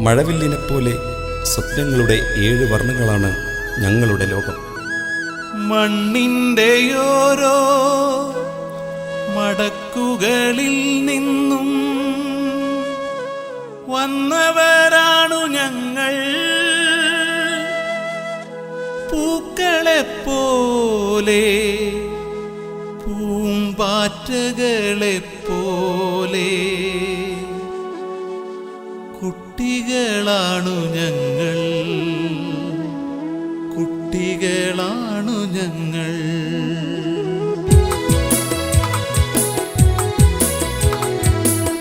മഴവില്ലിനെപ്പോലെ സ്വപ്നങ്ങളുടെ 7 വർണ്ണങ്ങളാണ് ഞങ്ങളുടെ ലോകം. മണ്ണിൻ്റെയോരോ മടക്കുകളിൽ നിന്നും വന്നവരാണു ഞങ്ങൾ. പൂക്കളെപ്പോലെ പൂമ്പാറ്റകളെപ്പോലെ കുട്ടികളാണു ഞങ്ങൾ, കുട്ടികളാണു ഞങ്ങൾ.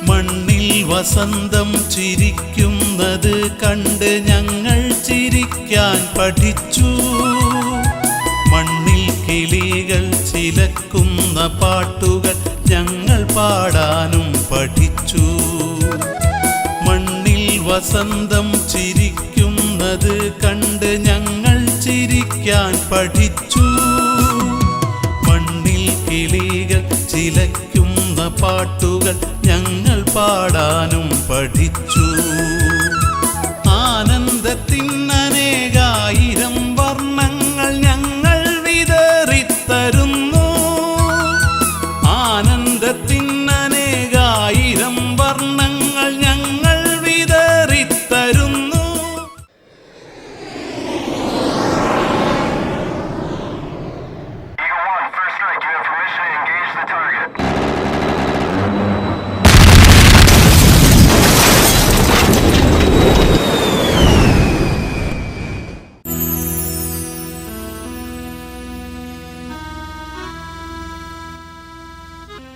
മണ്ണിൽ വസന്തം ചിരിക്കുന്നത് കണ്ട് ഞങ്ങൾ ചിരിക്കാൻ പഠിച്ചു. മണ്ണിൽ കിളികൾ ചിലക്കുന്ന പാട്ടുകൾ ഞങ്ങൾ പാടാനും പഠിച്ചു. മണ്ണിൽ വസന്തം ചിരിക്കുന്നത് കണ്ട് ഞങ്ങൾ ചിരിക്കാൻ പഠിച്ചു. മണ്ണിൽ കിളികൾ ചിലക്കുന്ന പാട്ടുകൾ ഞങ്ങൾ പാടാനും പഠിച്ചു. ആനന്ദത്തിനനേകായിരം വർണ്ണങ്ങൾ ഞങ്ങൾ വിതറിത്തരുന്നു. ആനന്ദത്തിനനേകായിരം വർണ്ണങ്ങൾ ഞങ്ങൾ വിതറിത്തരുന്നു.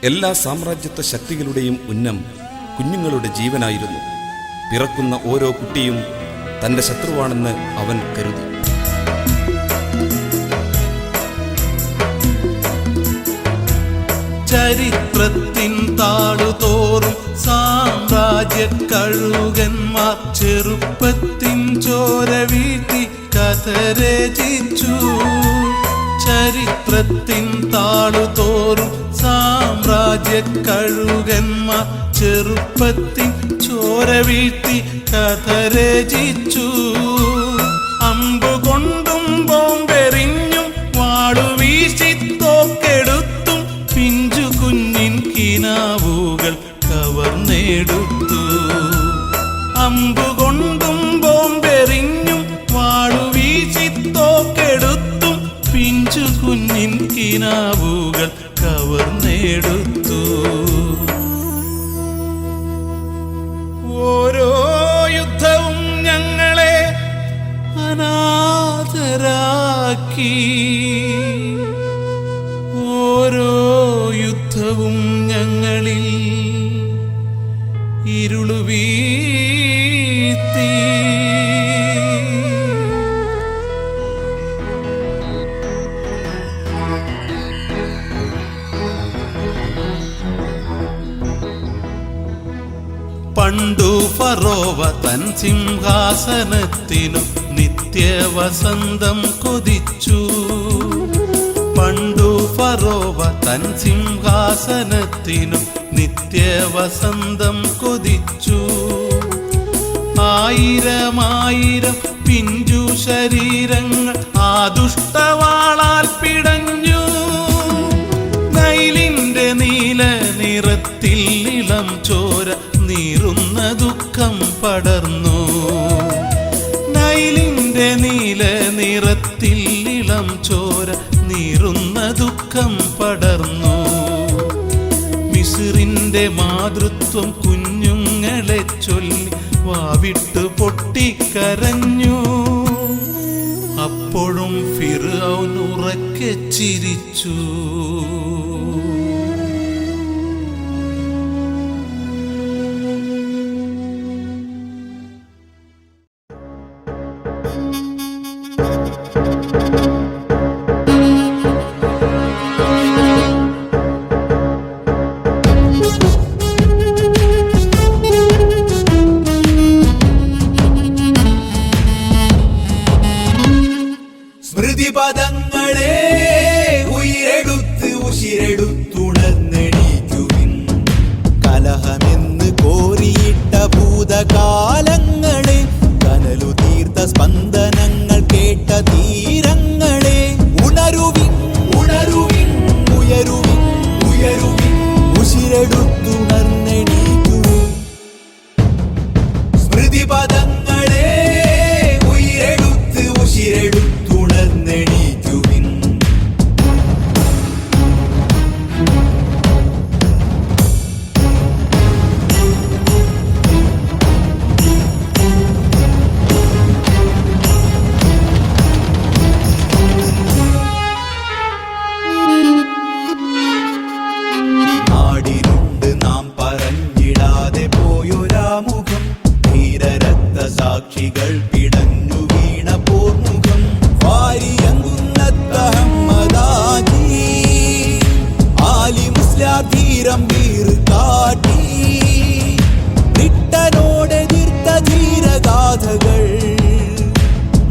എല്ലാ സാമ്രാജ്യത്വ ശക്തികളുടെയും ഉന്നം കുഞ്ഞുങ്ങളുടെ ജീവനായിരുന്നു. പിറക്കുന്ന ഓരോ കുട്ടിയും തൻ്റെ ശത്രുവാണെന്ന് അവൻ കരുതി. ചരിത്രത്തിൻ താളുതോറും സാമ്രാജ്യ കഴുകന്മാർ ചെറുപ്പത്തിൻ ചോര വീഴ്ത്തി കഥ രചിച്ചു. ചരിത്രത്തിൻ താളുതോറും സാമ്രാജ്യ കഴുകന്മാർ ചെറുപ്പത്തിൻ ചോര വീഴ്ത്തി കഥ രചിച്ചു. അമ്പുകൊണ്ടും ബോംബെറിഞ്ഞും വാളുവീശി തോക്കെടുത്തും പിഞ്ചു കുഞ്ഞിൻ കിനാവുകൾ കവർന്നെടുത്തു. അമ്പുകൊണ്ടും ബോംബെറിഞ്ഞും വാളുവീശി തോക്കെടുത്തും പിഞ്ചു കുഞ്ഞിൻ കിനാവുകൾ കവർന്നെടുത്തു. ഓരോ യുദ്ധവും ഞങ്ങളെ അനാഥരാക്കി. ഓരോ യുദ്ധവും ഞങ്ങളിൽ ഇരുളു വീഴ്ത്തി. പണ്ടു ഫറോവ തൻ സിംഹാസനത്തിനു നിത്യവസന്തം കൊതിച്ചു. പണ്ടു ഫറോവ തൻ സിംഹാസനത്തിനു നിത്യവസന്തം കൊതിച്ചു. ആയിരമായിരം പിഞ്ചു ശരീരങ്ങൾ ആ ദുഷ്ടവാളാൽ പിടഞ്ഞു. നൈലിന്റെ നീല നിറത്തിൽ ഇളം ചോര നീറുന്ന ദുഃഖം പടർന്നു. നൈലിന്റെ നീല നിറത്തിൽ ഇളം ചോര നീറുന്ന ദുഃഖം പടർന്നു. മിസ്രിന്റെ മാതൃത്വം കുഞ്ഞുങ്ങളെ ചൊല്ലി വാവിട്ട് പൊട്ടിക്കരഞ്ഞു. അപ്പോഴും ഫിർഔൻ ഉറക്കെ ചിരിച്ചു. സ്മൃതിപദങ്ങളെ ഉയരെടുത്ത് ഉശിരെടുത്തുണർന്നെണീക്കുവിൻ. സ്മൃതിപദങ്ങളെ ഉയരെടുത്ത് ഉശിരെടുത്തുണർന്നെണീക്കുവിൻ. നാടിനുണ്ട് നാം പറഞ്ഞിടാതെ പോയൊരാമുഖം, ധീരരക്തസാക്ഷികൾ പിടഞ്ഞു വീണ പോർമുഖം. വാരിയങ്കുന്നത്തഹമ്മദാജി ആലി മുസ്ലിം ധീരം വീർ കാട്ടി. ബ്രിട്ടനോടെതിർത്ത ധീരഗാഥകൾ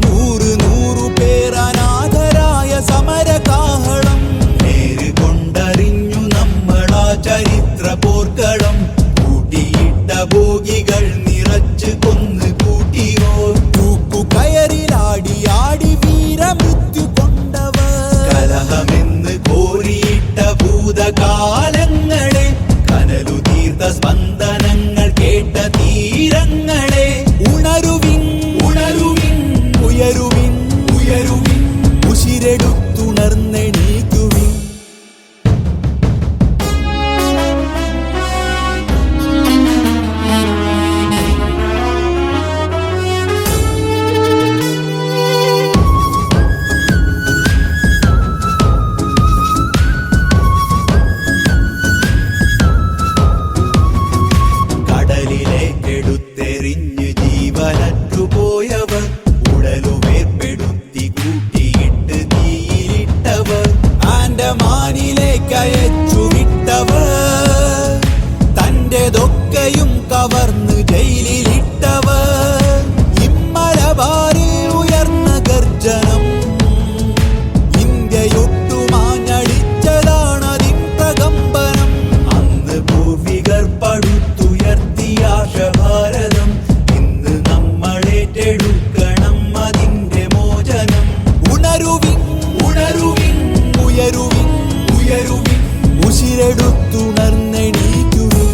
നൂറു പേർ അനാഥരായ സമരകാഹളം. നേരുകൊണ്ടറിഞ്ഞു നമ്മളാ ചരിത്ര പോർക്കളം. കൂട്ടിയിട്ട ഭോഗികൾ നിറച്ച് കൊന്ന് കൂട്ടിയോ. തൂക്കുകയറിലാടി ആടി വീരമൃത്യു കൊണ്ടവർ. കലഹമെന്ന് കോരിയിട്ട ഭൂതകാലങ്ങളെ, കനലു തീർത്ത സ്പന്ദനങ്ങൾ കേട്ട തീരങ്ങളെ. ഉണരുവിൻ ഉണരുവിൻ ഉയരുവിൻ ഉയരുവിൻ ഉശിരെടുത്തുണർന്നെണീക്കുവിൻ. കടലിലേക്കെടുത്തെറിഞ്ഞ് ജീവനറ്റുപോയവർ, ഉടലുവേർപ്പെടുത്തി കൂട്ടിയിട്ട് തീയിലിട്ടവർ. ആൻഡമാനിലേക്കയച്ചു വിട്ടവർ, തന്റെതൊക്കെയും കവർന്ന് ജയിലിലിട്ടവർ. ഇമ്മലബാറിൽ ഉയർന്ന ഗർജനം, ഇന്ത്യയൊട്ടുമാഞ്ഞടിച്ചതാണതിൻ പ്രകമ്പനം. അന്ന് പൂർവികർ പടുത്തുയർത്തിയാശഭാരതം, ഇന്ന് നമ്മളേറ്റെടുക്കണം അതിന്റെ മോചനം. ഉണരുവിൻ ഉണരുവിൻ ഉയരുവിൻ ഉയരുവിൻ ഉശിരെടുത്തുണർന്നെണീക്കുവിൻ.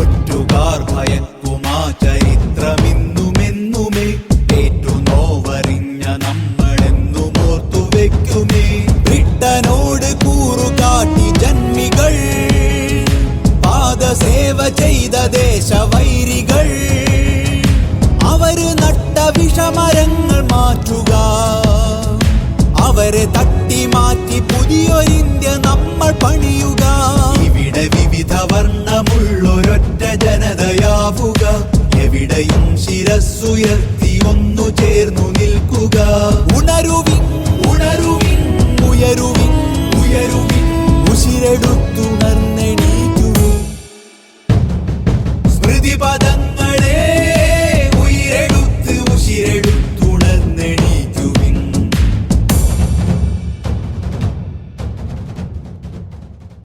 ഒറ്റുകാർ ഭയക്കുമാ ചരിത്രമിന്നുമെന്നുമേ, ഏറ്റുനോവറിഞ്ഞ നമ്മളെന്നും ഓർത്തുവെക്കുമേ. ബ്രിട്ടനോട് കൂറുകാട്ടി ജന്മികൾ, പാദസേവ ചെയ്ത ദേശവൈരികൾ. അവര് നട്ട വിഷമരങ്ങൾ മാറ്റുക, അവരെ തട്ടി മാറ്റി പുതിയൊരിന്ത്യ നമ്മൾ പണിയുക. ഇവിടെ വിവിധ വർണ്ണമുള്ളൊരൊറ്റ ജനതയാവുക, എവിടെയും ശിരസ്സുയർത്തി ഒന്നു ചേർന്നു നിൽക്കുക. ഉണരുവിൻ ഉണരുവിൻ